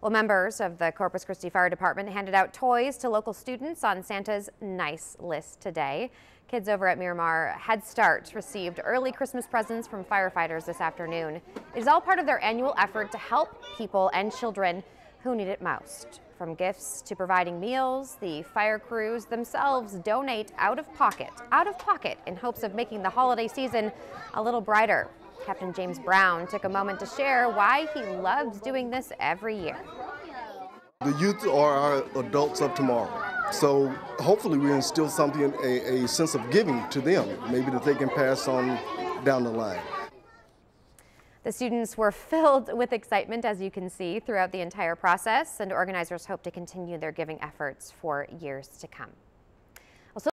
Well, members of the Corpus Christi Fire Department handed out toys to local students on Santa's nice list today. Kids over at Miramar Head Start received early Christmas presents from firefighters this afternoon. It is all part of their annual effort to help people and children who need it most. From gifts to providing meals, the fire crews themselves donate out of pocket in hopes of making the holiday season a little brighter. Captain James Brown took a moment to share why he loves doing this every year. The youth are our adults of tomorrow. So hopefully we instill something, a sense of giving to them, maybe that they can pass on down the line. The students were filled with excitement, as you can see, throughout the entire process, and organizers hope to continue their giving efforts for years to come.